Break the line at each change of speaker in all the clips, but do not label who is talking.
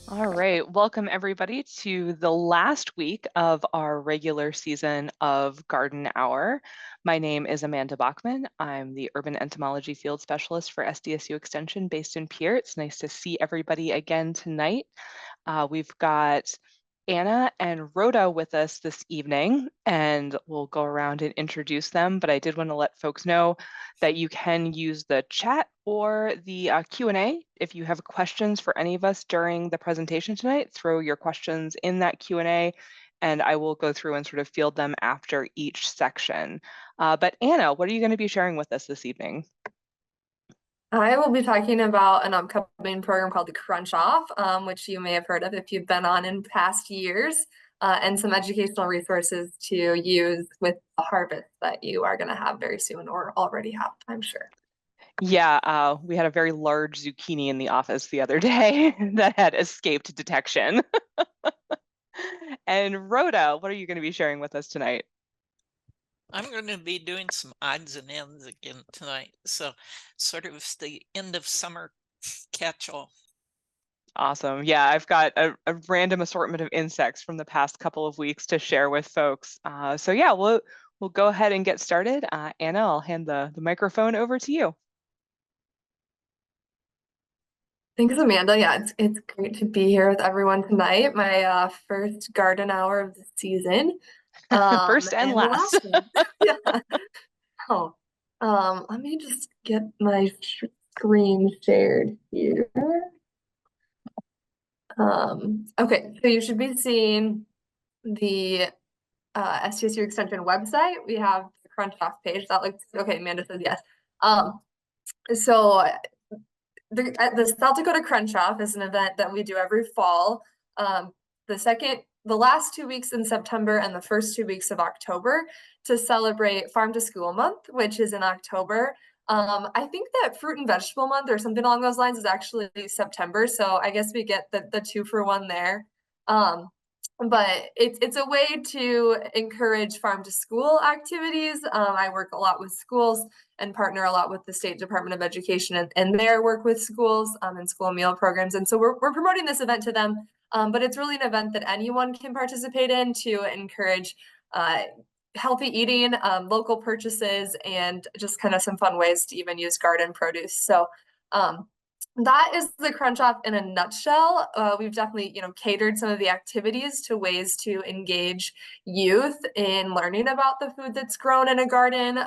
All right, welcome everybody to the last week of our regular season of Garden Hour. My name is Amanda Bachmann. I'm the Urban Entomology Field Specialist for SDSU Extension based in Pierre. It's nice to see everybody again tonight. We've got Anna and Rhoda with us this evening, and we'll go around and introduce them. But I did want to let folks know that you can use the chat or the Q&A. If you have questions for any of us during the presentation tonight, throw your questions in that Q&A, and I will go through and sort of field them after each section. But Anna, what are you going to be sharing with us this evening?
I will be talking about an upcoming program called the Crunch Off, which you may have heard of if you've been on in past years, and some educational resources to use with the harvest that you are going to have very soon or already have, I'm sure.
Yeah, we had a very large zucchini in the office the other day that had escaped detection. And Rhoda, what are you going to be sharing with us tonight?
I'm going to be doing some odds and ends again tonight. So sort of the end of summer catch-all.
Awesome. Yeah, I've got a random assortment of insects from the past couple of weeks to share with folks. So yeah, we'll go ahead and get started. Anna, I'll hand the microphone over to you.
Thanks, Amanda. Yeah, it's great to be here with everyone tonight. My first garden hour of the season.
First and
And the
last.
last one. Yeah. Oh, let me just get my screen shared here. Okay, so you should be seeing the SDSU Extension website. We have the Crunch Off page. That looks okay. Amanda says yes. So the South Dakota Crunch Off is an event that we do every fall. The last 2 weeks in September and the first 2 weeks of October to celebrate Farm to School Month, which is in October. I think that Fruit and Vegetable Month or something along those lines is actually September. So I guess we get the 2-for-1 there. But it's a way to encourage farm to school activities. I work a lot with schools and partner a lot with the State Department of Education and their work with schools and school meal programs. And so we're promoting this event to them, but it's really an event that anyone can participate in to encourage healthy eating, local purchases, and just kind of some fun ways to even use garden produce. So that is the Crunch Off in a nutshell. We've definitely, catered some of the activities to ways to engage youth in learning about the food that's grown in a garden,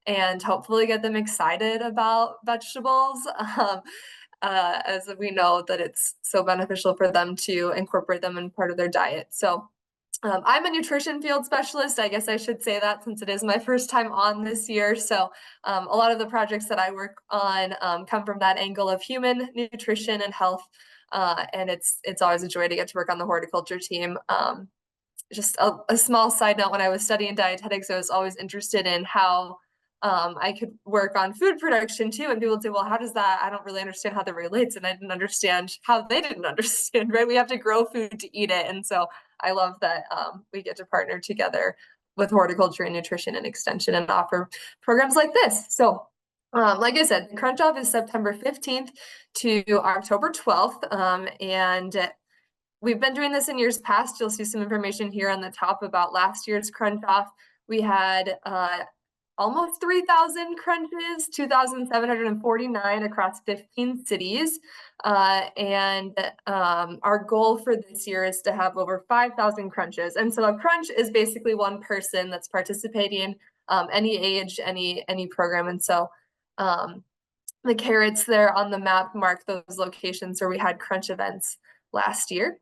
and hopefully get them excited about vegetables, as we know that it's so beneficial for them to incorporate them in part of their diet. So I'm a nutrition field specialist. I guess I should say that since it is my first time on this year. So a lot of the projects that I work on come from that angle of human nutrition and health. And it's always a joy to get to work on the horticulture team. Just a small side note, when I was studying dietetics, I was always interested in how I could work on food production too. And people would say, well, how does that? I don't really understand how that relates. And I didn't understand how they didn't understand, right? We have to grow food to eat it. And so I love that we get to partner together with horticulture and nutrition and extension and offer programs like this. So like I said, Crunch Off is September 15th to October 12th. And we've been doing this in years past. You'll see some information here on the top about last year's Crunch Off. We had almost 3,000 crunches, 2,749 across 15 cities. And our goal for this year is to have over 5,000 crunches. And so a crunch is basically one person that's participating, any age, any program. And so the carrots there on the map mark those locations where we had crunch events last year.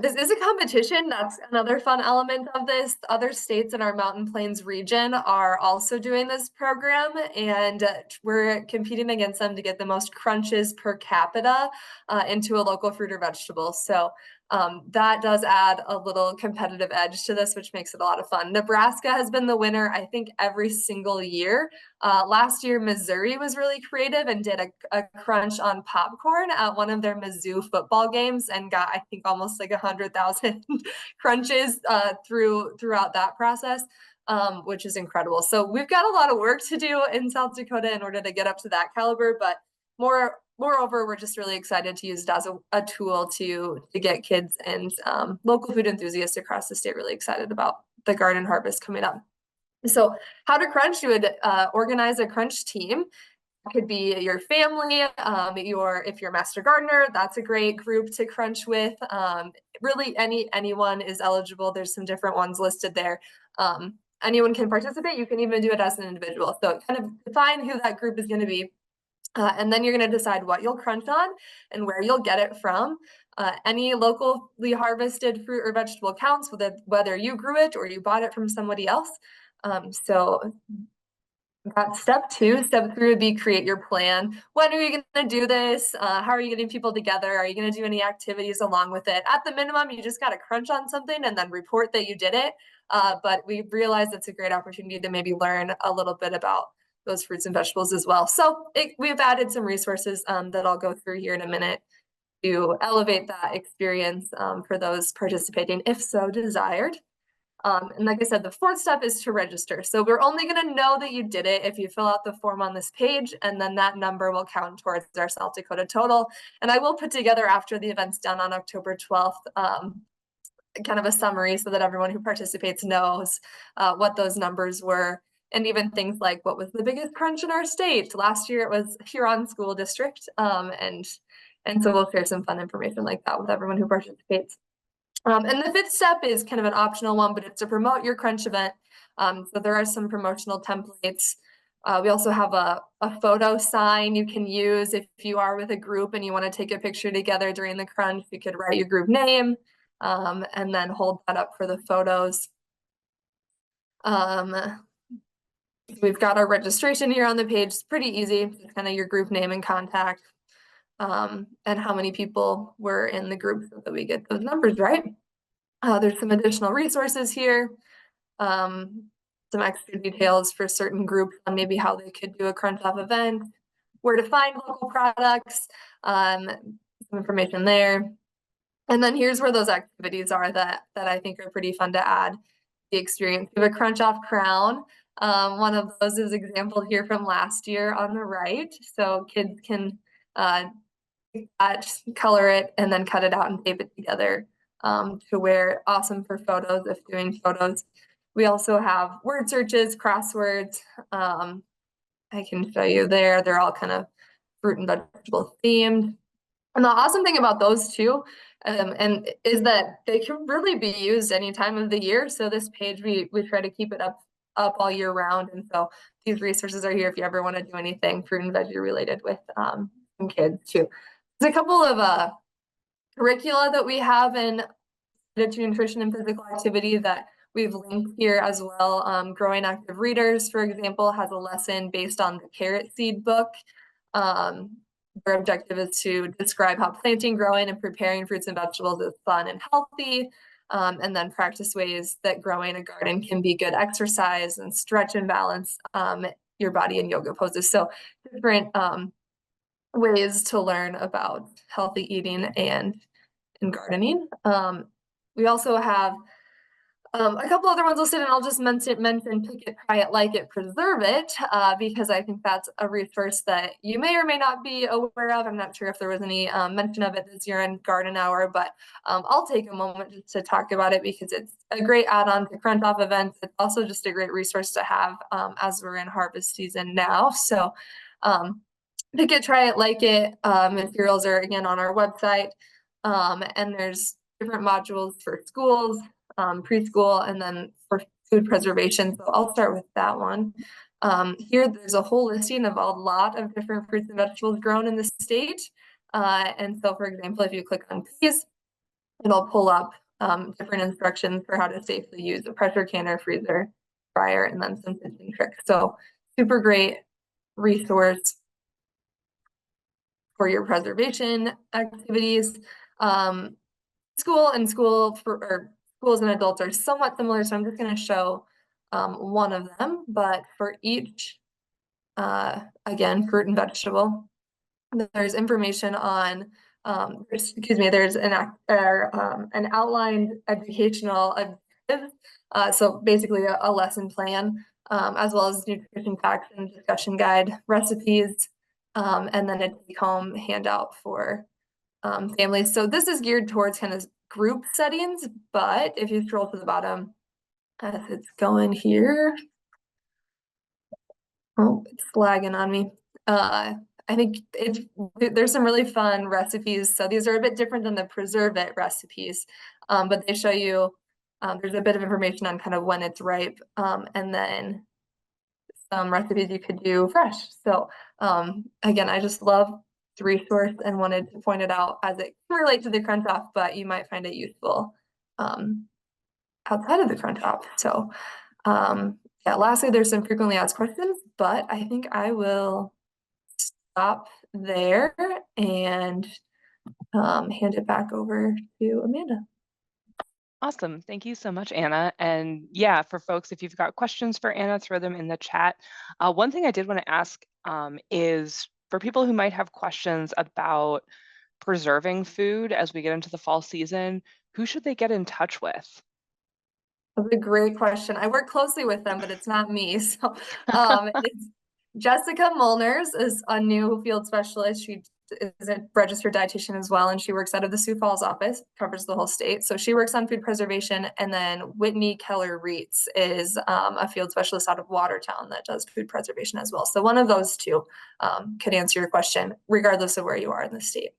This is a competition. That's another fun element of this. Other states in our Mountain Plains region are also doing this program, and we're competing against them to get the most crunches per capita into a local fruit or vegetable. So that does add a little competitive edge to this, which makes it a lot of fun. Nebraska has been the winner, I think, every single year. Last year, Missouri was really creative and did a crunch on popcorn at one of their Mizzou football games and got, I think, almost like 100,000 crunches throughout that process, which is incredible. So we've got a lot of work to do in South Dakota in order to get up to that caliber, but more moreover, we're just really excited to use it as a tool to get kids and local food enthusiasts across the state really excited about the garden harvest coming up. So how to crunch, you would organize a crunch team. It could be your family, if you're a master gardener, that's a great group to crunch with. Really anyone is eligible. There's some different ones listed there. Anyone can participate. You can even do it as an individual. So kind of define who that group is going to be. And then you're going to decide what you'll crunch on and where you'll get it from. Any locally harvested fruit or vegetable counts, whether you grew it or you bought it from somebody else. So that's step 2. Step 3 would be create your plan. When are you going to do this? How are you getting people together? Are you going to do any activities along with it? At the minimum, you just got to crunch on something and then report that you did it. But we realize it's a great opportunity to maybe learn a little bit about those fruits and vegetables as well. So we've added some resources that I'll go through here in a minute to elevate that experience for those participating, if so desired. And like I said, the 4th step is to register. So we're only going to know that you did it if you fill out the form on this page, and then that number will count towards our South Dakota total. And I will put together after the event's done on October 12th, kind of a summary so that everyone who participates knows what those numbers were. And even things like what was the biggest crunch in our state. Last year it was Huron School District. And so we'll share some fun information like that with everyone who participates. And the 5th step is kind of an optional one, but it's to promote your crunch event. So there are some promotional templates. We also have a photo sign you can use if you are with a group and you want to take a picture together during the crunch. You could write your group name and then hold that up for the photos. We've got our registration here on the page. It's pretty easy. It's kind of your group name and contact and how many people were in the group so that we get those numbers right. There's some additional resources here. Some extra details for certain groups on maybe how they could do a crunch off event, where to find local products, some information there. And then here's where those activities are that I think are pretty fun to add the experience. We have a crunch off crown. One of those is example here from last year on the right. So kids can color it and then cut it out and tape it together to wear. Awesome for photos if doing photos. We also have word searches, crosswords. I can show you there. They're all kind of fruit and vegetable themed. And the awesome thing about those two and is that they can really be used any time of the year. So this page, we try to keep it up all year round. And so these resources are here if you ever want to do anything fruit and veggie related with some kids too. There's a couple of curricula that we have in nutrition and physical activity that we've linked here as well. Growing Active Readers, for example, has a lesson based on the carrot seed book. Their objective is to describe how planting, growing, and preparing fruits and vegetables is fun and healthy, and then practice ways that growing a garden can be good exercise and stretch and balance your body in yoga poses. So different ways to learn about healthy eating and gardening. We also have a couple other ones listed, and I'll just mention Pick It, Try It, Like It, Preserve It, because I think that's a resource that you may or may not be aware of. I'm not sure if there was any mention of it this year in Garden Hour, but I'll take a moment just to talk about it because it's a great add-on to Crunch Off events. It's also just a great resource to have as we're in harvest season now. So Pick It, Try It, Like It materials are again on our website, and there's different modules for schools, preschool, and then for food preservation. So I'll start with that one. Here, there's a whole listing of a lot of different fruits and vegetables grown in the state. And so, for example, if you click on peas, it'll pull up different instructions for how to safely use a pressure canner, freezer, fryer, and then some tips and tricks. So super great resource for your preservation activities. Schools and adults are somewhat similar, so I'm just going to show one of them, but for each, again, fruit and vegetable, there's information on, there's an outlined educational objective, so basically a lesson plan, as well as nutrition facts and discussion guide, recipes, and then a take-home handout for families. So this is geared towards kind of group settings, but if you scroll to the bottom, as it's going here, oh, it's lagging on me. I think there's some really fun recipes. So these are a bit different than the preserve it recipes, but they show you, there's a bit of information on kind of when it's ripe, and then some recipes you could do fresh. So again, I just love the resource and wanted to point it out as it can relate to the crunch off, but you might find it useful outside of the crunch off. So yeah, lastly, there's some frequently asked questions, but I think I will stop there and hand it back over to Amanda.
Awesome. Thank you so much, Anna. And yeah, for folks, if you've got questions for Anna, throw them in the chat. One thing I did want to ask is for people who might have questions about preserving food as we get into the fall season, who should they get in touch with?
That's a great question. I work closely with them, but it's not me. So it's Jessica Molners is a new field specialist. She is a registered dietitian as well, and she works out of the Sioux Falls office, covers the whole state. So she works on food preservation. And then Whitney Keller-Reitz is a field specialist out of Watertown that does food preservation as well. So one of those two could answer your question, regardless of where you are in the state.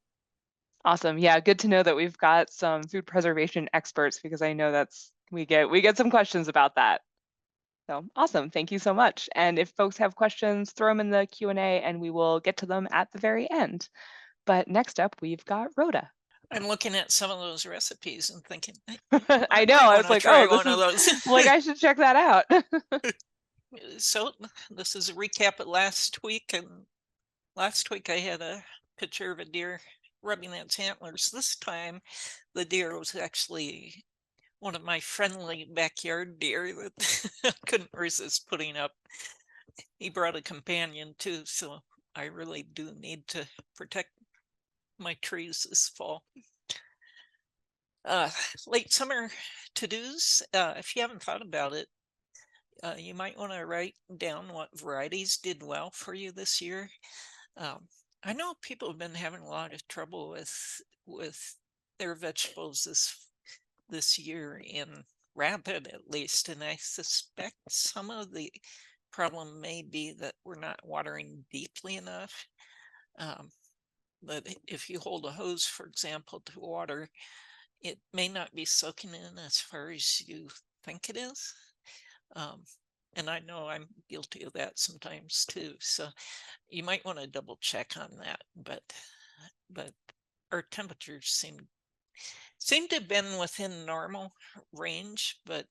Awesome. Yeah, good to know that we've got some food preservation experts, because I know that's we get some questions about that. So awesome. Thank you so much. And if folks have questions, throw them in the Q&A and we will get to them at the very end. But next up, we've got Rhoda.
I'm looking at some of those recipes and thinking,
I know. I was like, oh,
one of those.
Like, I should check that out.
So this is a recap of last week. And last week I had a picture of a deer rubbing its antlers. This time the deer was actually one of my friendly backyard deer that I couldn't resist putting up. He brought a companion too, so I really do need to protect my trees this fall. Late summer to-dos, if you haven't thought about it, you might want to write down what varieties did well for you this year. I know people have been having a lot of trouble with their vegetables this year, in rapid at least, and I suspect some of the problem may be that we're not watering deeply enough. But if you hold a hose, for example, to water, it may not be soaking in as far as you think it is. And I know I'm guilty of that sometimes too. So you might want to double check on that. But our temperatures seem to have been within normal range, but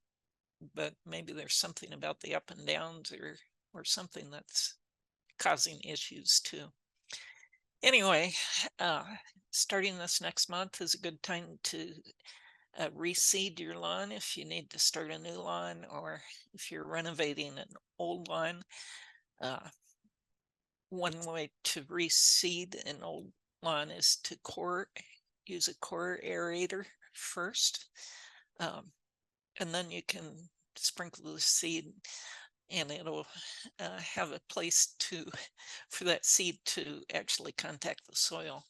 maybe there's something about the up and downs or something that's causing issues too. Anyway, starting this next month is a good time to reseed your lawn if you need to start a new lawn, or if you're renovating an old lawn. One way to reseed an old lawn is to use a core aerator first, and then you can sprinkle the seed, and it'll have a place for that seed to actually contact the soil.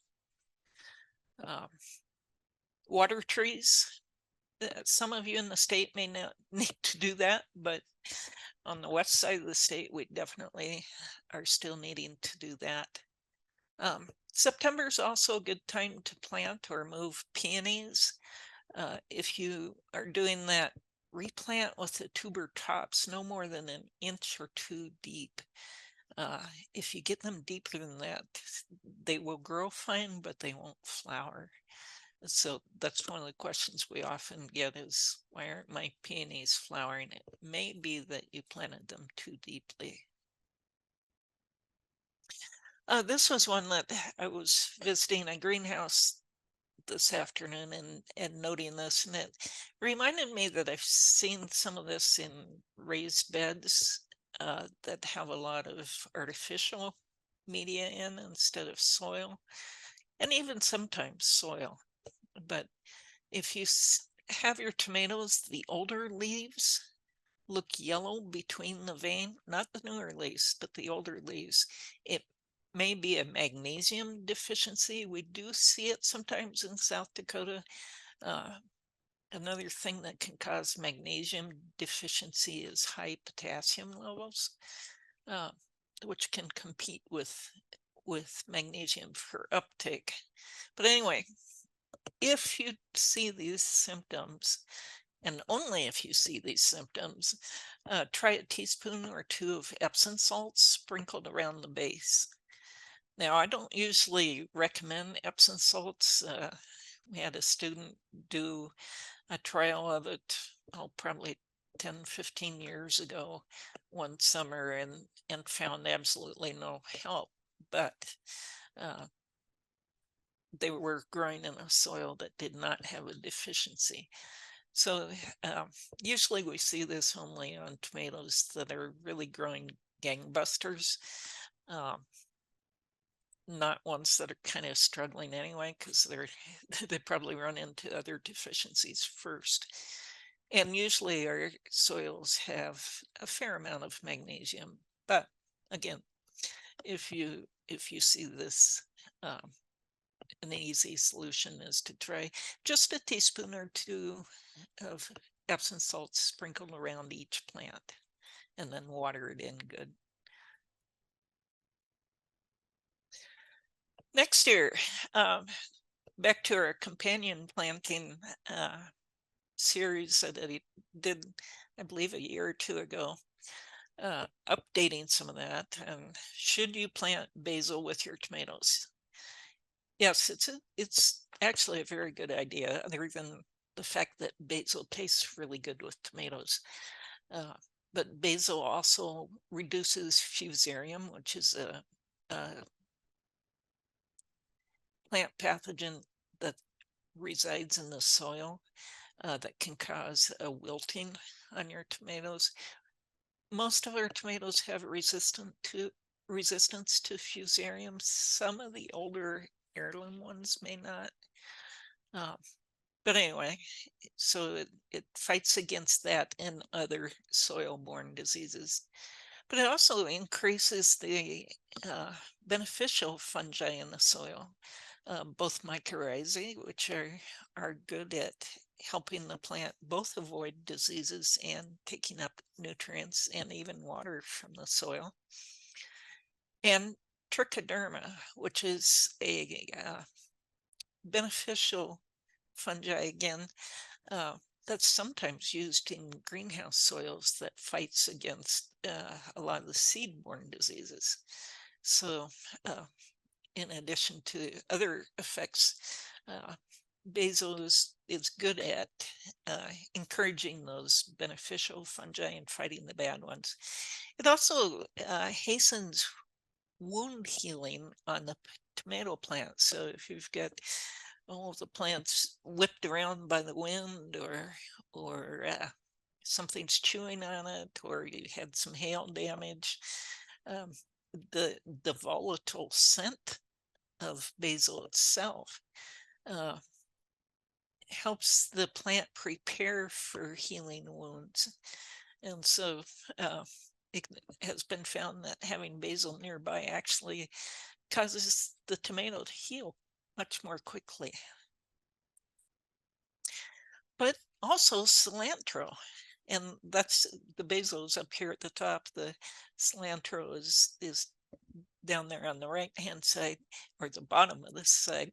Water trees. Some of you in the state may not need to do that, but on the west side of the state, we definitely are still needing to do that. September is also a good time to plant or move peonies. If you are doing that, replant with the tuber tops no more than an inch or two deep. If you get them deeper than that, they will grow fine, but they won't flower. So that's one of the questions we often get is, why aren't my peonies flowering? It may be that you planted them too deeply. This was one that I was visiting a greenhouse this afternoon and noting this, and it reminded me that I've seen some of this in raised beds that have a lot of artificial media in instead of soil, and even sometimes soil. But if you have your tomatoes, the older leaves look yellow between the vein, not the newer leaves, but the older leaves, it may be a magnesium deficiency. We do see it sometimes in South Dakota. Another thing that can cause magnesium deficiency is high potassium levels, which can compete with magnesium for uptake. But anyway, if you see these symptoms, and only if you see these symptoms, try a teaspoon or 2 of Epsom salts sprinkled around the base. Now, I don't usually recommend Epsom salts. We had a student do a trial of it, probably 10, 15 years ago one summer and found absolutely no help. But they were growing in a soil that did not have a deficiency. So usually we see this only on tomatoes that are really growing gangbusters, not ones that are kind of struggling anyway, because they probably run into other deficiencies first. And usually our soils have a fair amount of magnesium. But again, if you see this, an easy solution is to try just a teaspoon or 2 of Epsom salts sprinkled around each plant and then water it in good. Next year, back to our companion planting series that I did, I believe, a year or 2 ago, updating some of that. And should you plant basil with your tomatoes? Yes, it's actually a very good idea, other than the fact that basil tastes really good with tomatoes. But basil also reduces fusarium, which is a plant pathogen that resides in the soil that can cause a wilting on your tomatoes. Most of our tomatoes have resistance to fusarium. Some of the older heirloom ones may not. But anyway, so it fights against that and other soil-borne diseases. But it also increases the beneficial fungi in the soil, both mycorrhizae, which are good at helping the plant both avoid diseases and taking up nutrients and even water from the soil, and trichoderma, which is a beneficial fungi, again, that's sometimes used in greenhouse soils that fights against a lot of the seed-borne diseases. So in addition to other effects, basil is good at encouraging those beneficial fungi and fighting the bad ones. It also hastens wound healing on the tomato plant. So if you've got all of the plants whipped around by the wind, or something's chewing on it, or you had some hail damage, the volatile scent of basil itself helps the plant prepare for healing wounds. And so it has been found that having basil nearby actually causes the tomato to heal much more quickly. But also cilantro, and that's the basil is up here at the top. The cilantro is down there on the right hand side, or the bottom of this side.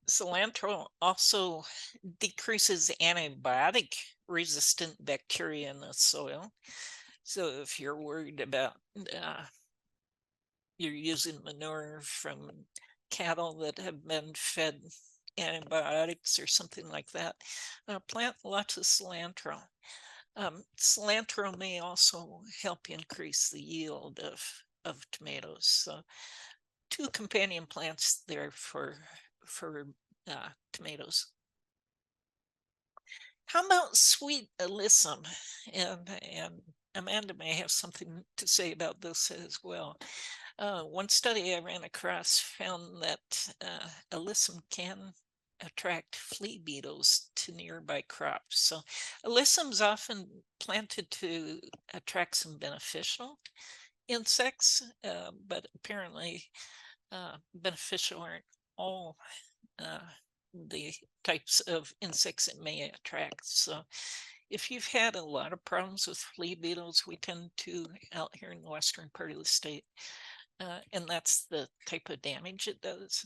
Cilantro also decreases antibiotic resistant bacteria in the soil. So if you're worried about you're using manure from cattle that have been fed antibiotics or something like that, plant lots of cilantro. Cilantro may also help increase the yield of tomatoes. So 2 companion plants there for tomatoes. How about sweet alyssum? And Amanda may have something to say about this as well. One study I ran across found that alyssum can attract flea beetles to nearby crops. So alyssum is often planted to attract some beneficial insects, but apparently beneficial aren't all the types of insects it may attract. So if you've had a lot of problems with flea beetles, we tend to out here in the western part of the state, and that's the type of damage it does.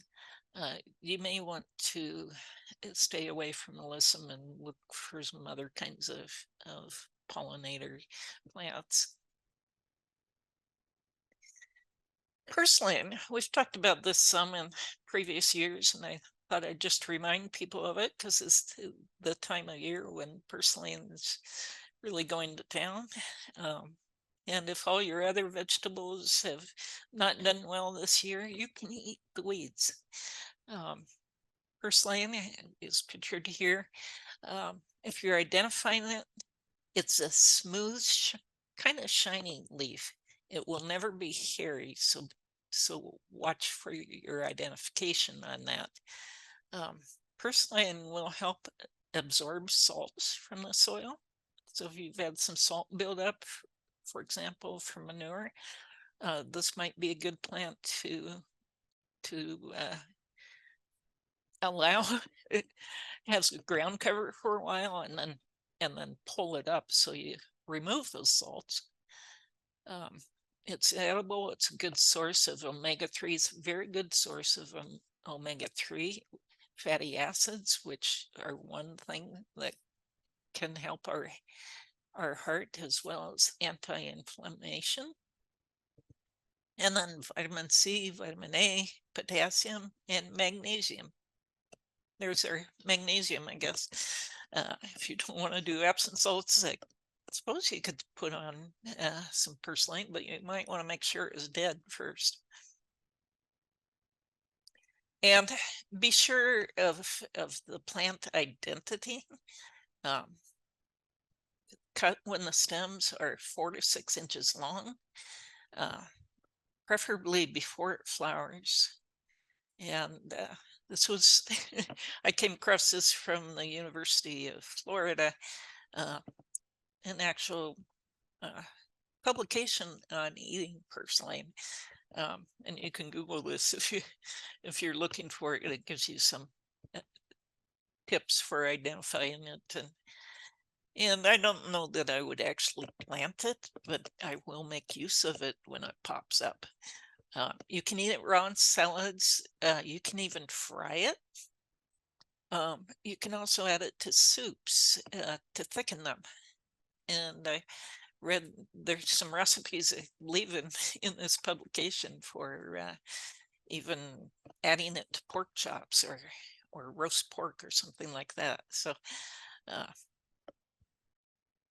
You may want to stay away from alyssum and look for some other kinds of pollinator plants. Purslane, we've talked about this some in previous years, and I thought I'd just remind people of it because it's the time of year when purslane is really going to town. And if all your other vegetables have not done well this year, you can eat the weeds. Purslane is pictured here. If you're identifying it, it's a smooth, kind of shiny leaf. It will never be hairy, so watch for your identification on that. Purslane will help absorb salts from the soil. So if you've had some salt buildup, for example, from manure, this might be a good plant to allow. It has ground cover for a while and then pull it up so you remove those salts. It's edible. It's a good source of omega-3s, very good source of omega-3 fatty acids, which are one thing that can help our heart as well as anti-inflammation. And then vitamin C, vitamin A, potassium, and magnesium. There's our magnesium, I guess. If you don't want to do Epsom salts, I suppose you could put on some purslane, but you might want to make sure it's dead first. And be sure of the plant identity. Cut when the stems are 4 to 6 inches long, preferably before it flowers. And this was, I came across this from the University of Florida, an actual publication on eating purslane. And you can Google this if you're looking for it. It gives you some tips for identifying it. And I don't know that I would actually plant it, but I will make use of it when it pops up. You can eat it raw in salads. You can even fry it. You can also add it to soups to thicken them. And I read there's some recipes I believe in this publication for even adding it to pork chops or roast pork or something like that. So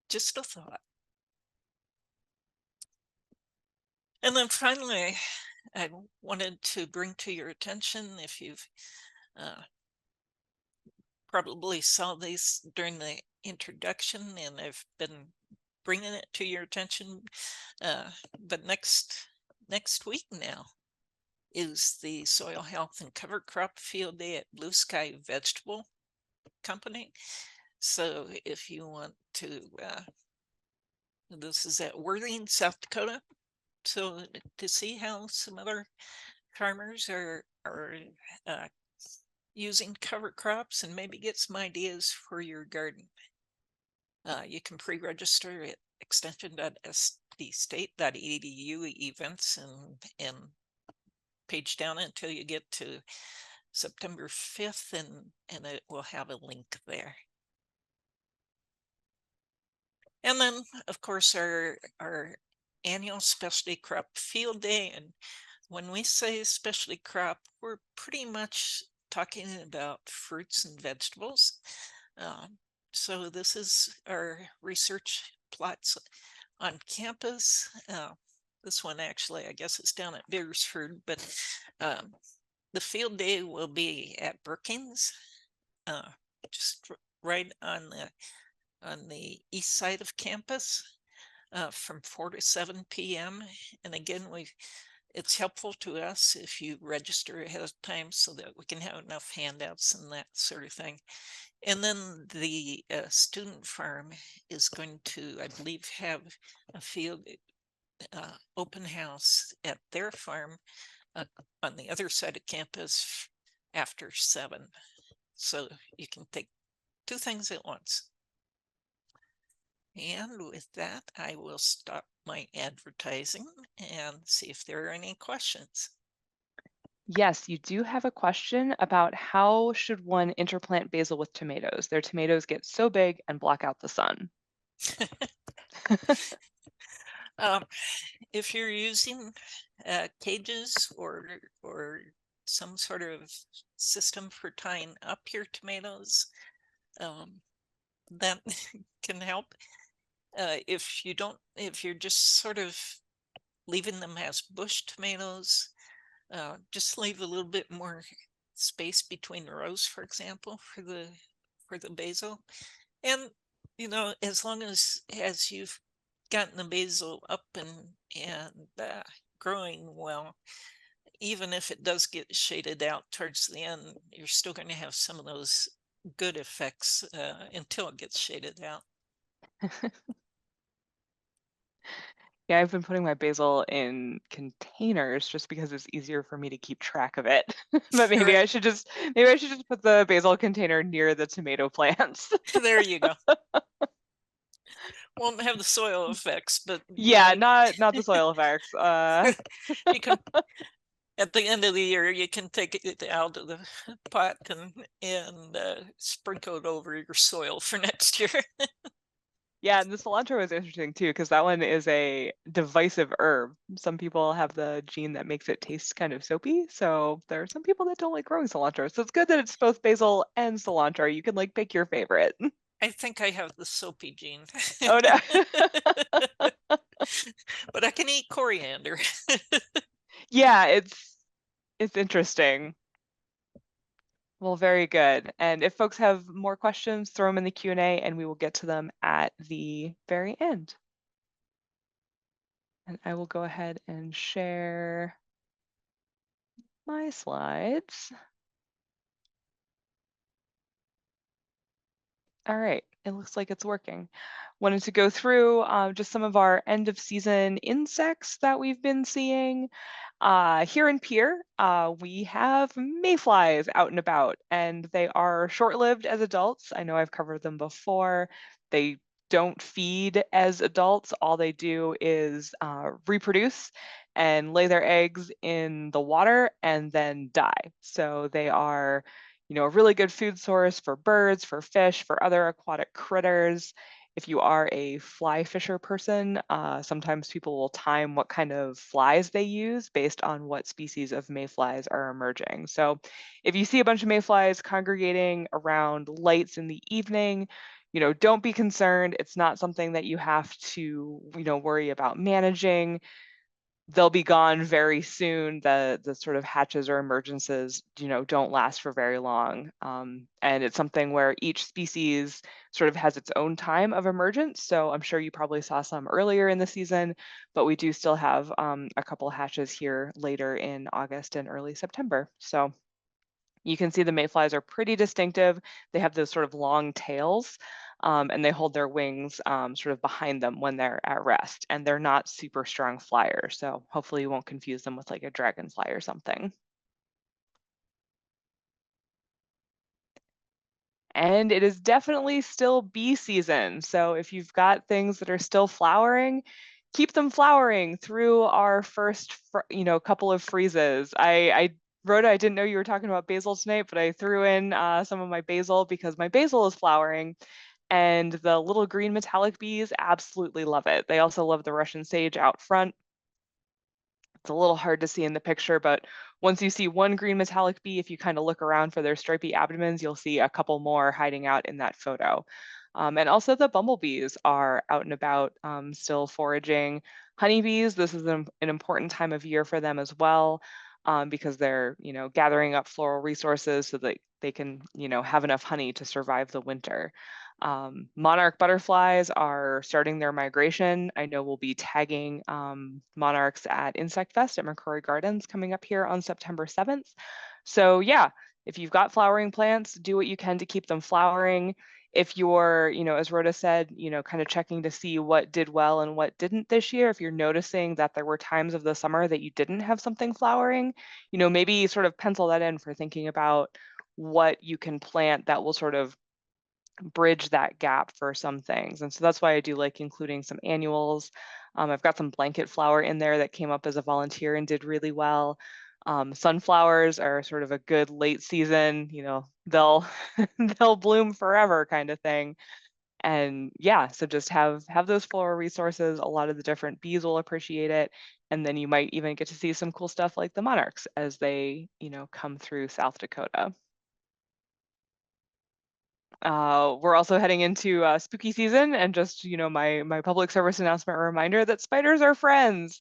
just a thought. And then finally, I wanted to bring to your attention, if you've probably saw these during the introduction, and I've been bringing it to your attention, but next week now is the Soil Health and Cover Crop Field Day at Blue Sky Vegetable Company. So if you want to, this is at Worthing, South Dakota. So to see how some other farmers are using cover crops and maybe get some ideas for your garden. You can pre-register at extension.sdstate.edu events and page down until you get to September 5th, and it will have a link there. And then, of course, our annual specialty crop field day. And when we say specialty crop, we're pretty much talking about fruits and vegetables. So this is our research plots on campus. This one actually, I guess it's down at Beersford, but the field day will be at Brookings, just right on the east side of campus, from 4 to 7 p.m. And again, it's helpful to us if you register ahead of time so that we can have enough handouts and that sort of thing. And then the student farm is going to, I believe, have a field open house at their farm on the other side of campus after 7. So you can take 2 things at once. And with that, I will stop my advertising and see if there are any questions.
Yes, you do have a question about how should one interplant basil with tomatoes? Their tomatoes get so big and block out the sun.
If you're using cages or some sort of system for tying up your tomatoes, that can help. If you're just sort of leaving them as bush tomatoes, just leave a little bit more space between rows, for example, for the basil. And as long as you've gotten the basil up and growing well, even if it does get shaded out towards the end, you're still going to have some of those good effects until it gets shaded out.
Yeah, I've been putting my basil in containers just because it's easier for me to keep track of it. But maybe I should just put the basil container near the tomato plants.
There you go. Won't have the soil effects, but
Yeah, not the soil effects.
you can, at the end of the year, you can take it out of the pot and sprinkle it over your soil for next year.
Yeah, and the cilantro is interesting too, because that one is a divisive herb. Some people have the gene that makes it taste kind of soapy. So there are some people that don't like growing cilantro. So it's good that it's both basil and cilantro. You can like pick your favorite.
I think I have the soapy gene.
Oh no.
But I can eat coriander.
Yeah, it's interesting. Well, very good. And if folks have more questions, throw them in the Q&A and we will get to them at the very end. And I will go ahead and share my slides. All right, it looks like it's working. Wanted to go through just some of our end of season insects that we've been seeing. Here in Pierre, we have mayflies out and about, and they are short-lived as adults. I know I've covered them before. They don't feed as adults. All they do is reproduce and lay their eggs in the water and then die. So they are, a really good food source for birds, for fish, for other aquatic critters. If you are a fly fisher person, sometimes people will time what kind of flies they use based on what species of mayflies are emerging. So if you see a bunch of mayflies congregating around lights in the evening, don't be concerned. It's not something that you have to, worry about managing. They'll be gone very soon. The sort of hatches or emergences, don't last for very long. And it's something where each species sort of has its own time of emergence. So I'm sure you probably saw some earlier in the season, but we do still have a couple hatches here later in August and early September. So you can see the mayflies are pretty distinctive. They have those sort of long tails, and they hold their wings sort of behind them when they're at rest. And they're not super strong flyers, so hopefully you won't confuse them with like a dragonfly or something. And it is definitely still bee season. So if you've got things that are still flowering, keep them flowering through our first, couple of freezes. Rhoda, I didn't know you were talking about basil tonight, but I threw in some of my basil because my basil is flowering. And the little green metallic bees absolutely love it. They also love the Russian sage out front. It's a little hard to see in the picture, but once you see one green metallic bee, if you kind of look around for their stripy abdomens, you'll see a couple more hiding out in that photo. And also the bumblebees are out and about still foraging. Honeybees, this is an important time of year for them as well, because they're, gathering up floral resources so that they can, have enough honey to survive the winter. Monarch butterflies are starting their migration. I know we'll be tagging monarchs at Insect Fest at McCrory Gardens coming up here on September 7th. So yeah, if you've got flowering plants, do what you can to keep them flowering. if you're, as Rhoda said, kind of checking to see what did well and what didn't this year, if you're noticing that there were times of the summer that you didn't have something flowering, maybe sort of pencil that in for thinking about what you can plant that will sort of bridge that gap for some things. And so that's why I do like including some annuals. I've got some blanket flower in there that came up as a volunteer and did really well. Sunflowers are sort of a good late season, they'll they'll bloom forever kind of thing. And yeah, so just have those floral resources. A lot of the different bees will appreciate it. And then you might even get to see some cool stuff like the monarchs as they, come through South Dakota. We're also heading into spooky season, and just my public service announcement reminder that spiders are friends.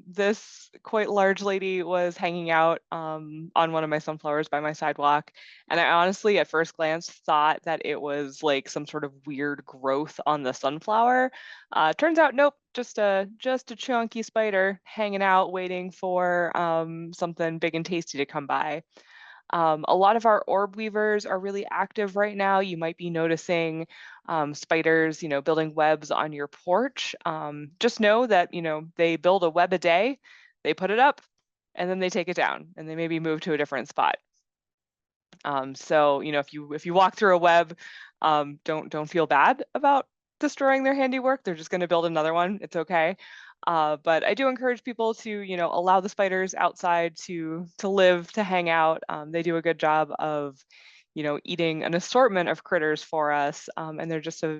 This quite large lady was hanging out on one of my sunflowers by my sidewalk, and I honestly at first glance thought that it was like some sort of weird growth on the sunflower. Turns out nope, just a chunky spider hanging out waiting for something big and tasty to come by. A lot of our orb weavers are really active right now. You might be noticing spiders, building webs on your porch. Just know that, they build a web a day, they put it up, and then they take it down, and they maybe move to a different spot. So, if you walk through a web, don't feel bad about destroying their handiwork. They're just going to build another one. It's okay. But I do encourage people to, allow the spiders outside to live, to hang out. They do a good job of, eating an assortment of critters for us, and they're just a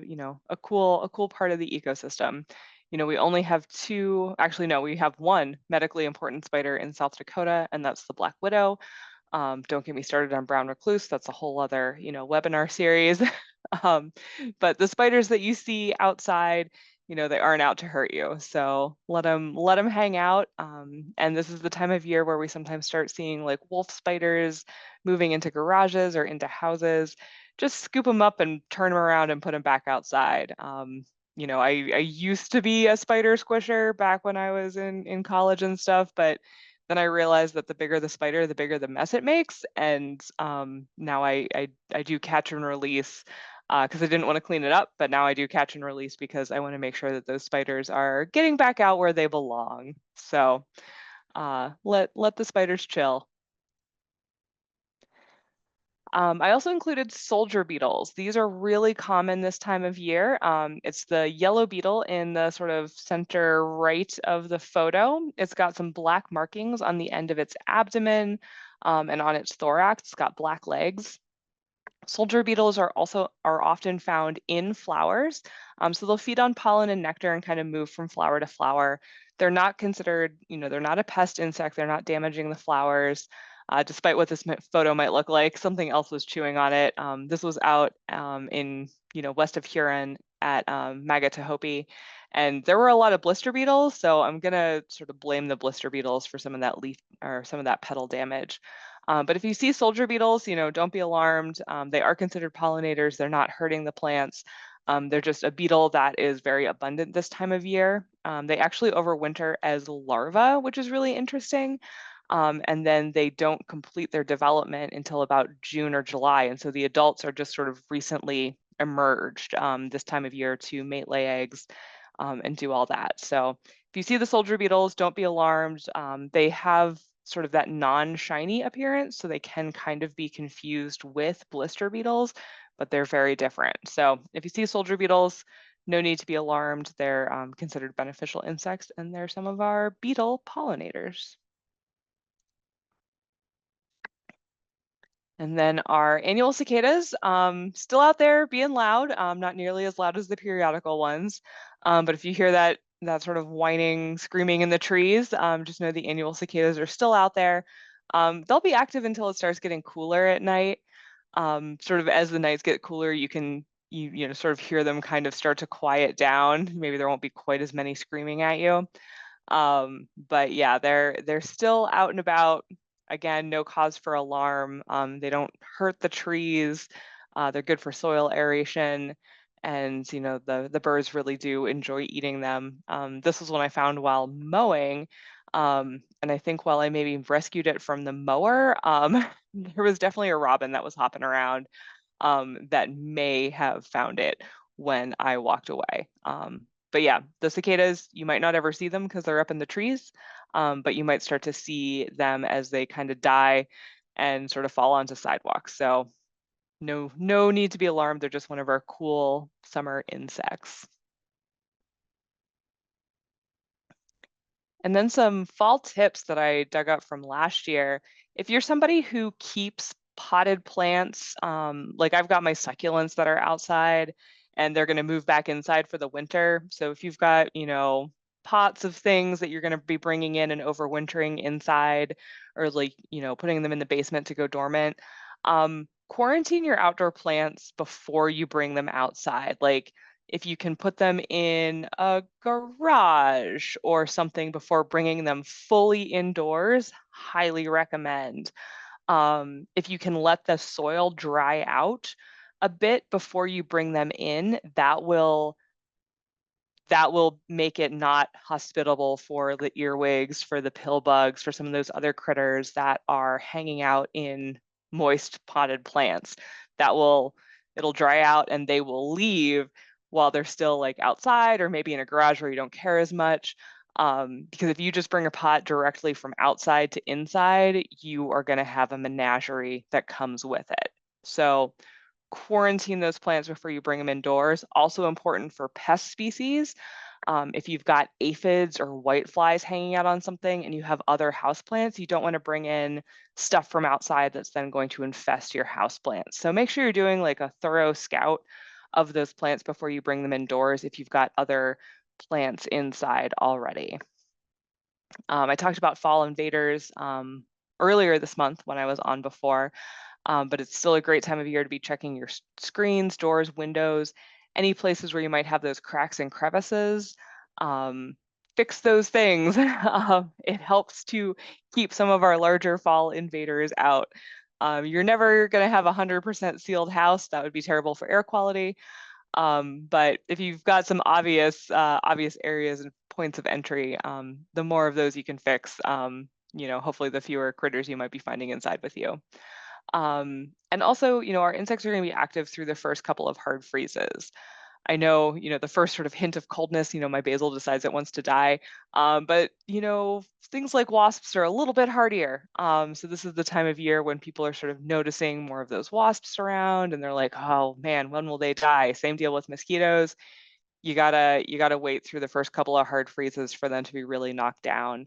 cool part of the ecosystem. We only have two, actually no, we have one medically important spider in South Dakota, and that's the black widow. Don't get me started on brown recluse. That's a whole other, webinar series. But the spiders that you see outside, they aren't out to hurt you. So let them hang out. And this is the time of year where we sometimes start seeing like wolf spiders moving into garages or into houses. Just scoop them up and turn them around and put them back outside. I used to be a spider squisher back when I was in college and stuff, but then I realized that the bigger the spider, the bigger the mess it makes. And now I do catch and release because I didn't want to clean it up, but now I do catch and release because I want to make sure that those spiders are getting back out where they belong. So let the spiders chill. I also included soldier beetles. These are really common this time of year. It's the yellow beetle in the sort of center right of the photo. It's got some black markings on the end of its abdomen and on its thorax. It's got black legs. Soldier beetles are often found in flowers. So they'll feed on pollen and nectar and kind of move from flower to flower. They're not considered, they're not a pest insect. They're not damaging the flowers. Despite what this photo might look like, something else was chewing on it. This was out in, west of Huron at Magatahopi, and there were a lot of blister beetles. So I'm gonna sort of blame the blister beetles for some of that leaf or some of that petal damage. But if you see soldier beetles, don't be alarmed. They are considered pollinators. They're not hurting the plants. They're just a beetle that is very abundant this time of year. They actually overwinter as larvae, which is really interesting. And then they don't complete their development until about June or July. And so the adults are just sort of recently emerged this time of year to mate, lay eggs, and do all that. So if you see the soldier beetles, don't be alarmed. They have sort of that non-shiny appearance, so they can kind of be confused with blister beetles, but they're very different. So if you see soldier beetles, no need to be alarmed. They're considered beneficial insects, and they're some of our beetle pollinators. And then our annual cicadas, still out there being loud, not nearly as loud as the periodical ones. But if you hear that sort of whining, screaming in the trees, just know the annual cicadas are still out there. They'll be active until it starts getting cooler at night. Sort of as the nights get cooler, you can sort of hear them kind of start to quiet down. Maybe there won't be quite as many screaming at you. But yeah, they're still out and about. Again, no cause for alarm. They don't hurt the trees. They're good for soil aeration, and the birds really do enjoy eating them. This was one I found while mowing, and I think while I maybe rescued it from the mower, there was definitely a robin that was hopping around. that may have found it when I walked away. But yeah, the cicadas, you might not ever see them because they're up in the trees, but you might start to see them as they kind of die and sort of fall onto sidewalks. So no need to be alarmed. They're just one of our cool summer insects. And then some fall tips that I dug up from last year. If you're somebody who keeps potted plants, like I've got my succulents that are outside and they're going to move back inside for the winter. So if you've got, pots of things that you're going to be bringing in and overwintering inside, or like, putting them in the basement to go dormant, quarantine your outdoor plants before you bring them outside. Like, if you can put them in a garage or something before bringing them fully indoors, highly recommend. If you can let the soil dry out a bit before you bring them in, that will make it not hospitable for the earwigs, for the pill bugs, for some of those other critters that are hanging out in moist potted plants. It'll dry out and they will leave while they're still like outside or maybe in a garage where you don't care as much. Because if you just bring a pot directly from outside to inside, you are going to have a menagerie that comes with it. So quarantine those plants before you bring them indoors. Also important for pest species. If you've got aphids or whiteflies hanging out on something and you have other houseplants, you don't want to bring in stuff from outside that's then going to infest your houseplants. So make sure you're doing like a thorough scout of those plants before you bring them indoors if you've got other plants inside already. I talked about fall invaders earlier this month when I was on before. But it's still a great time of year to be checking your screens, doors, windows, any places where you might have those cracks and crevices. Fix those things. It helps to keep some of our larger fall invaders out. You're never going to have a 100% sealed house. That would be terrible for air quality. But if you've got some obvious areas and points of entry, the more of those you can fix, hopefully the fewer critters you might be finding inside with you. And also, our insects are going to be active through the first couple of hard freezes. I know, the first sort of hint of coldness, my basil decides it wants to die. But, things like wasps are a little bit hardier. So this is the time of year when people are sort of noticing more of those wasps around and they're like, oh man, when will they die? Same deal with mosquitoes. You gotta wait through the first couple of hard freezes for them to be really knocked down.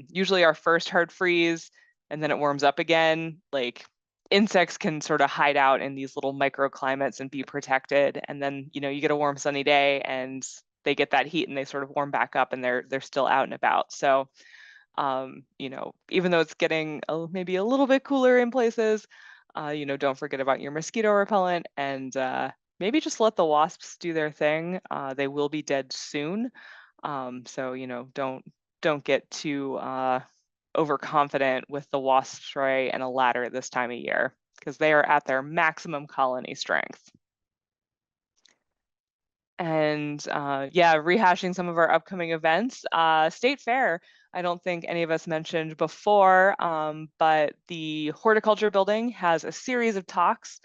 Usually our first hard freeze and then it warms up again, like insects can sort of hide out in these little microclimates and be protected. And then, you get a warm sunny day and they get that heat and they sort of warm back up and they're still out and about. So, even though it's getting maybe a little bit cooler in places, don't forget about your mosquito repellent and maybe just let the wasps do their thing. They will be dead soon. So, don't get too overconfident with the wasp spray and a ladder this time of year because they are at their maximum colony strength. And rehashing some of our upcoming events. State Fair, I don't think any of us mentioned before, but the Horticulture building has a series of talks.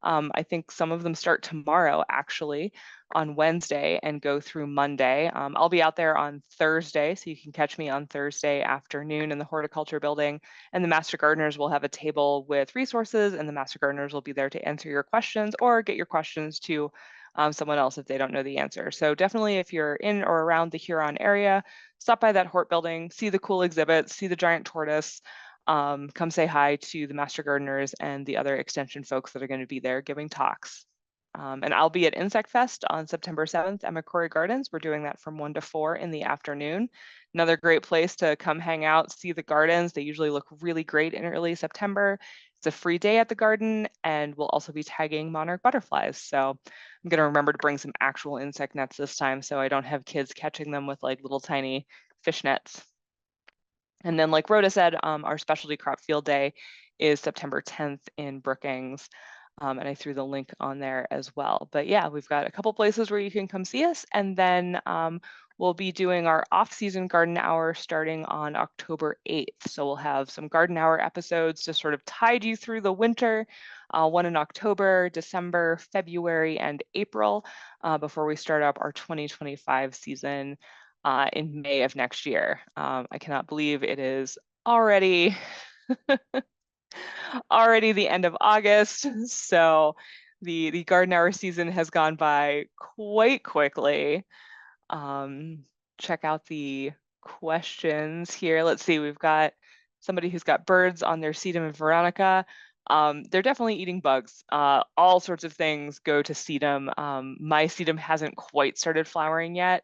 I think some of them start tomorrow, actually, on Wednesday and go through Monday. I'll be out there on Thursday, so you can catch me on Thursday afternoon in the Horticulture building. And the Master Gardeners will have a table with resources, and the Master Gardeners will be there to answer your questions or get your questions to someone else if they don't know the answer. So definitely if you're in or around the Huron area, stop by that Hort building, see the cool exhibits, see the giant tortoise, come say hi to the Master Gardeners and the other extension folks that are going to be there giving talks. And I'll be at Insect Fest on September 7th at McCrory Gardens. We're doing that from 1 to 4 in the afternoon. Another great place to come hang out, see the gardens. They usually look really great in early September. It's a free day at the garden, and we'll also be tagging monarch butterflies. So I'm going to remember to bring some actual insect nets this time so I don't have kids catching them with like little tiny fish nets. And then like Rhoda said, our specialty crop field day is September 10th in Brookings. And I threw the link on there as well. But yeah, we've got a couple places where you can come see us. And then we'll be doing our off-season garden hour starting on October 8th. So we'll have some garden hour episodes to sort of tide you through the winter, one in October, December, February, and April, before we start up our 2025 season in May of next year. I cannot believe it is already the end of August. So the garden hour season has gone by quite quickly. Check out the questions here. Let's see, we've got somebody who's got birds on their sedum and veronica. They're definitely eating bugs. All sorts of things go to sedum. My sedum hasn't quite started flowering yet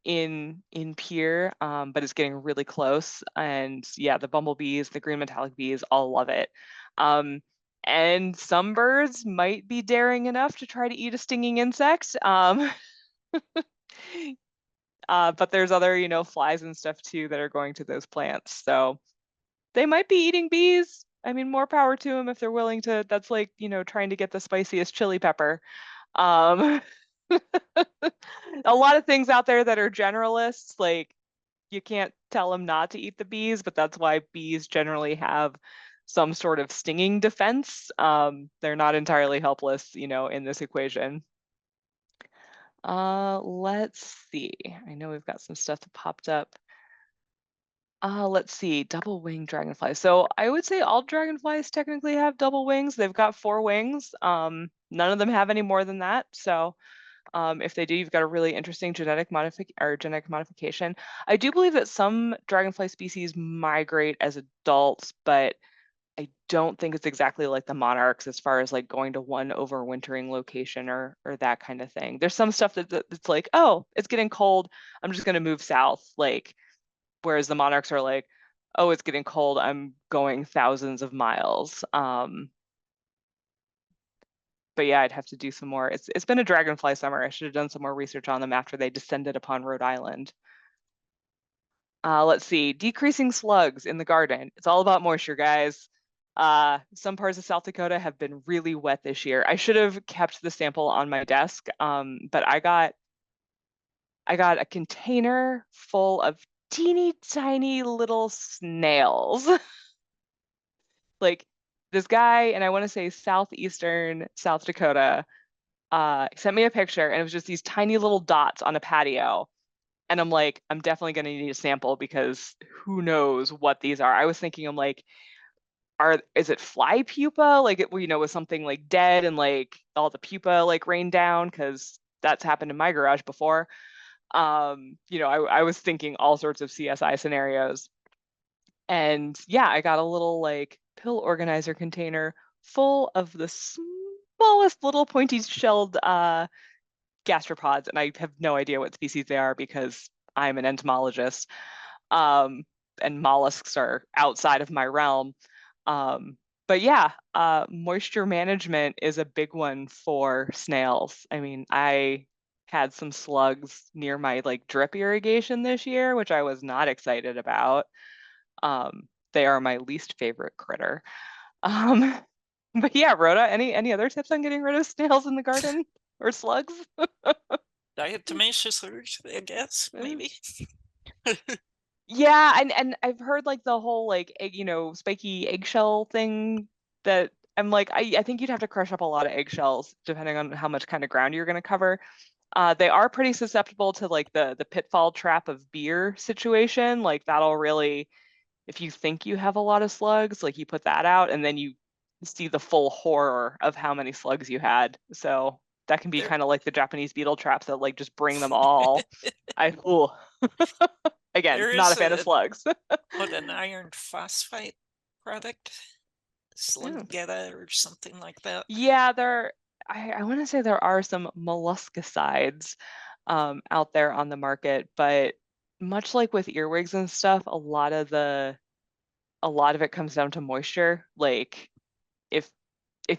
in Pier, but it's getting really close. And yeah, the bumblebees, the green metallic bees, all love it. And some birds might be daring enough to try to eat a stinging insect. But there's other, flies and stuff too that are going to those plants. So they might be eating bees. I mean, more power to them if they're willing to. That's like, trying to get the spiciest chili pepper. Um, a lot of things out there that are generalists, like you can't tell them not to eat the bees, but that's why bees generally have some sort of stinging defense. They're not entirely helpless, in this equation. Let's see. I know we've got some stuff that popped up. Let's see, double winged dragonflies. So I would say all dragonflies technically have double wings. They've got 4 wings. None of them have any more than that. So if they do, you've got a really interesting genetic modification. I do believe that some dragonfly species migrate as adults, but I don't think it's exactly like the monarchs as far as like going to one overwintering location or that kind of thing. There's some stuff that's like, oh, it's getting cold, I'm just going to move south. Like, whereas the monarchs are like, oh, it's getting cold, I'm going thousands of miles. But yeah, I'd have to do some more. It's been a dragonfly summer. I should have done some more research on them after they descended upon Rhode Island. Let's see, decreasing slugs in the garden. It's all about moisture, guys. Some parts of South Dakota have been really wet this year. I should have kept the sample on my desk, but I got a container full of teeny tiny little snails. Like this guy, and I want to say southeastern South Dakota, sent me a picture, and it was just these tiny little dots on a patio. And I'm like, I'm definitely going to need a sample because who knows what these are. I was thinking, I'm like, is it fly pupa? Like, was something like dead and like all the pupa like rained down, because that's happened in my garage before. I was thinking all sorts of CSI scenarios. And yeah, I got a little like pill organizer container full of the smallest little pointy shelled gastropods, and I have no idea what species they are because I'm an entomologist, and mollusks are outside of my realm. But yeah, moisture management is a big one for snails. I mean, I had some slugs near my like drip irrigation this year, which I was not excited about. They are my least favorite critter. But yeah, Rhoda, any other tips on getting rid of snails in the garden or slugs?
Diatomaceous, I guess, maybe.
Yeah, and I've heard like the whole like spiky eggshell thing that I'm like, I think you'd have to crush up a lot of eggshells depending on how much kind of ground you're going to cover. They are pretty susceptible to like the pitfall trap of beer situation. Like that'll really, if you think you have a lot of slugs, like you put that out and then you see the full horror of how many slugs you had. So that can be kind of like the Japanese beetle traps that like just bring them all. Again, not a fan of slugs.
An iron phosphate product, Slugetta or something like that.
Yeah, I want to say there are some molluscicides out there on the market, but much like with earwigs and stuff, a lot of it comes down to moisture. Like if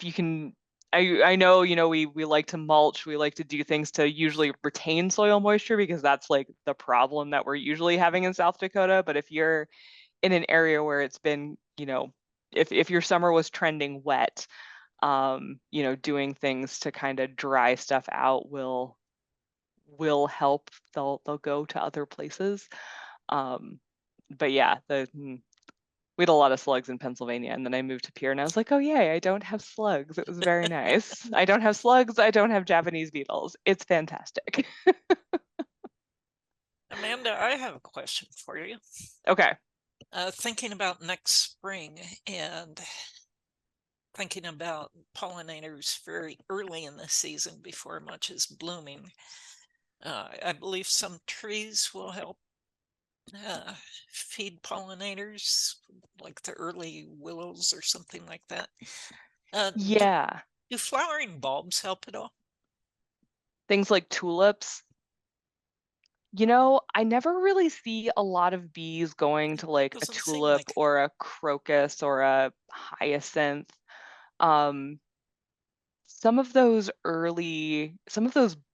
you can, I know, we like to mulch, we like to do things to usually retain soil moisture because that's like the problem that we're usually having in South Dakota. But if you're in an area where it's been, if your summer was trending wet, doing things to kind of dry stuff out will will help, they'll go to other places. But yeah, we had a lot of slugs in Pennsylvania, and then I moved to Pierre, and I was like, oh yay, I don't have slugs. It was very nice. I don't have slugs. I don't have Japanese beetles. It's fantastic.
Amanda, I have a question for you.
Okay.
Thinking about next spring and thinking about pollinators very early in the season before much is blooming. I believe some trees will help feed pollinators, like the early willows or something like that.
Yeah.
Do flowering bulbs help at all?
Things like tulips. I never really see a lot of bees going to like a
Doesn't seem
tulip
like
or a crocus or a hyacinth. Um, some of those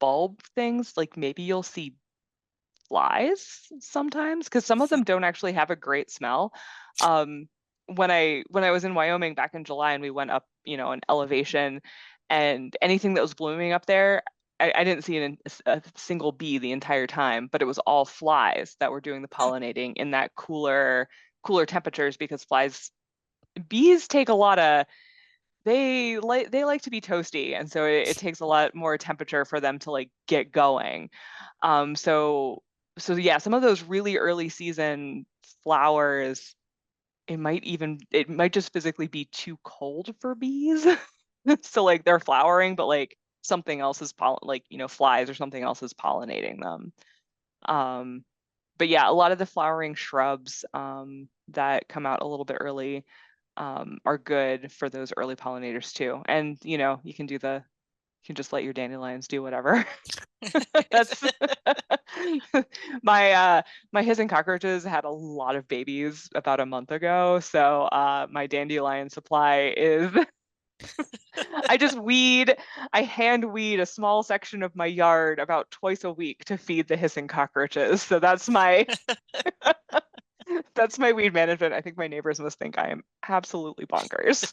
bulb things, like maybe you'll see flies sometimes, because some of them don't actually have a great smell. When I was in Wyoming back in July and we went up, an elevation, and anything that was blooming up there, I didn't see a single bee the entire time, but it was all flies that were doing the pollinating in that cooler temperatures, because bees take a lot of they like to be toasty, and so it takes a lot more temperature for them to like get going. So yeah, some of those really early season flowers, it might just physically be too cold for bees. So like they're flowering, but like something else is flies or something else is pollinating them. But yeah, a lot of the flowering shrubs that come out a little bit early are good for those early pollinators too. And you can just let your dandelions do whatever. That's my his and cockroaches had a lot of babies about a month ago, so my dandelion supply is I hand weed a small section of my yard about twice a week to feed the hissing cockroaches. So that's my weed management. I think my neighbors must think I am absolutely bonkers.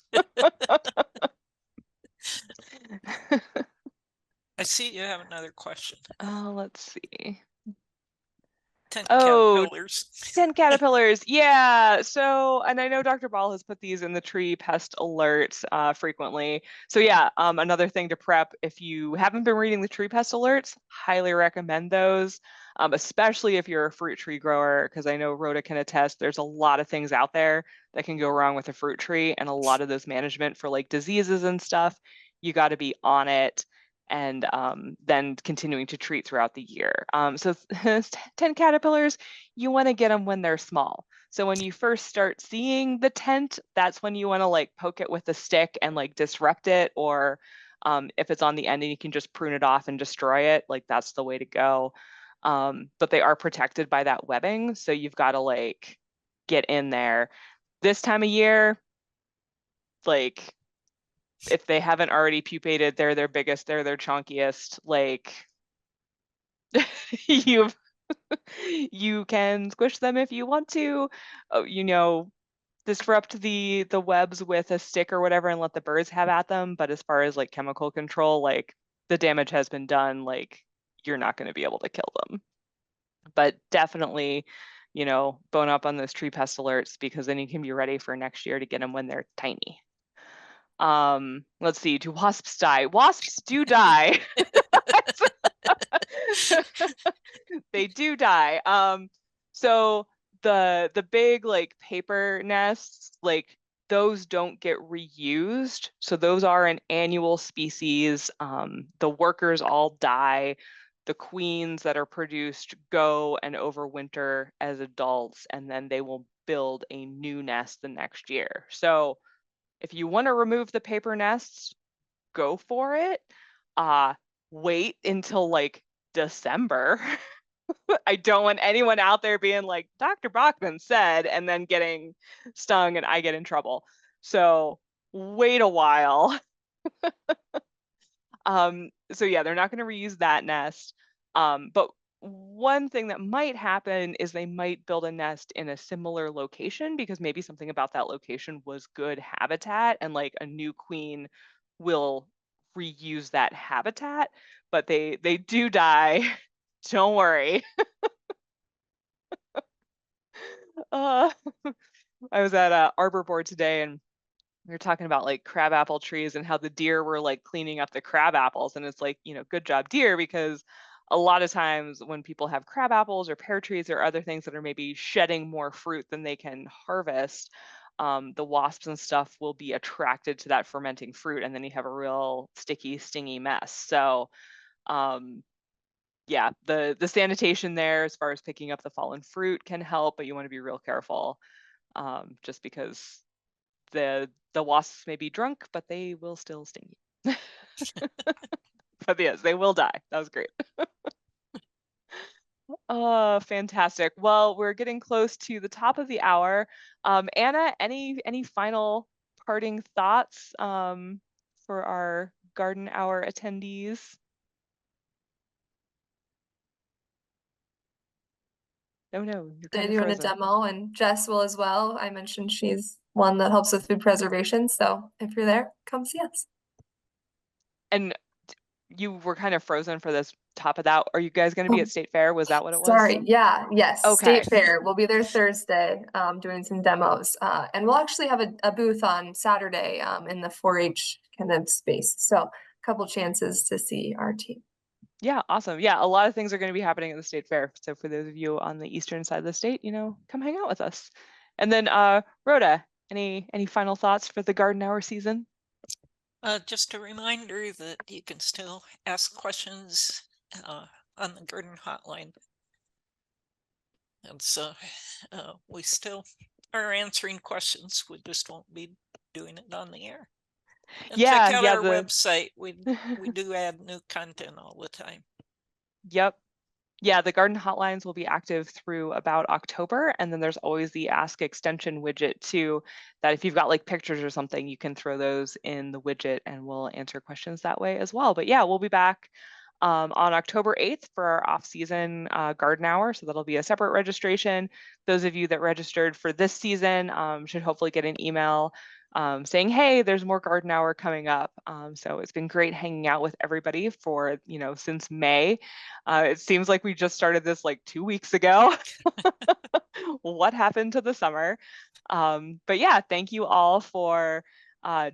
I see you have another question.
Let's see.
Tent
Oh,
caterpillars.
tent caterpillars. Yeah. So, and I know Dr. Ball has put these in the tree pest alerts frequently. So yeah, another thing to prep if you haven't been reading the tree pest alerts, highly recommend those, especially if you're a fruit tree grower, because I know Rhoda can attest, there's a lot of things out there that can go wrong with a fruit tree, and a lot of those management for like diseases and stuff, you got to be on it, and then continuing to treat throughout the year. So tent caterpillars, you want to get them when they're small. So when you first start seeing the tent, that's when you want to like poke it with a stick and like disrupt it, or if it's on the end and you can just prune it off and destroy it, like that's the way to go. But they are protected by that webbing, so you've got to like get in there. This time of year, like if they haven't already pupated, they're their biggest, they're their chunkiest, like you you can squish them if you want to, disrupt the webs with a stick or whatever and let the birds have at them. But as far as like chemical control, like the damage has been done, like you're not going to be able to kill them. But definitely, bone up on those tree pest alerts, because then you can be ready for next year to get them when they're tiny. Let's see, do wasps die? Wasps do die. They do die. So the big like paper nests, like those don't get reused. So those are an annual species. The workers all die. The queens that are produced go and overwinter as adults, and then they will build a new nest the next year. So if you want to remove the paper nests, go for it. Wait until like December. I don't want anyone out there being like, Dr. Bachmann said, and then getting stung and I get in trouble. So wait a while. So yeah, they're not going to reuse that nest. But one thing that might happen is they might build a nest in a similar location, because maybe something about that location was good habitat, and like a new queen will reuse that habitat. But they do die. Don't worry. I was at Arbor Board today, and we were talking about like crabapple trees and how the deer were like cleaning up the crab apples. And it's like, good job, deer, because a lot of times when people have crab apples or pear trees or other things that are maybe shedding more fruit than they can harvest, the wasps and stuff will be attracted to that fermenting fruit, and then you have a real sticky, stingy mess. So yeah, the sanitation there as far as picking up the fallen fruit can help, but you want to be real careful, just because the wasps may be drunk, but they will still sting you. But yes, they will die. That was great. Oh, fantastic. Well, we're getting close to the top of the hour. Anna, any final parting thoughts for our garden hour attendees? No, you're kind of
doing a
frozen.
demo, and Jess will as well. I mentioned she's one that helps with food preservation. So if you're there, come see us.
And you were kind of frozen for this top of that. Are you guys going to be at State Fair? Was that what it was?
Sorry. Yeah. Yes.
Okay.
State Fair. We'll be there Thursday, doing some demos. And we'll actually have a booth on Saturday, in the 4-H kind of space. So a couple chances to see our team.
Yeah, awesome. Yeah, a lot of things are going to be happening at the State Fair. So for those of you on the eastern side of the state, come hang out with us. And then Rhoda, any final thoughts for the garden hour season?
Just a reminder that you can still ask questions on the garden hotline. And so we still are answering questions. We just won't be doing it on the air. And
Yeah,
check out
yeah,
our website. We do add new content all the time.
Yep. Yeah, the garden hotlines will be active through about October, and then there's always the Ask Extension widget too, that if you've got like pictures or something, you can throw those in the widget and we'll answer questions that way as well. But yeah, we'll be back on October 8th for our off-season garden hour, so that'll be a separate registration. Those of you that registered for this season should hopefully get an email saying, hey, there's more garden hour coming up. So it's been great hanging out with everybody for, since May. It seems like we just started this like 2 weeks ago. What happened to the summer? But yeah, thank you all for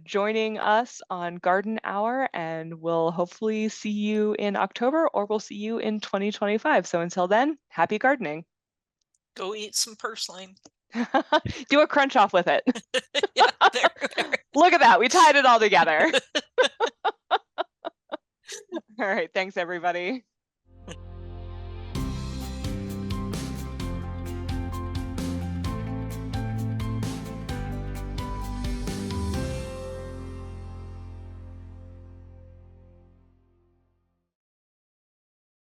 joining us on Garden Hour, and we'll hopefully see you in October, or we'll see you in 2025. So until then, happy gardening.
Go eat some purslane.
Do a crunch off with it.
Yeah, there.
Look at that. We tied it all together. All right. Thanks, everybody.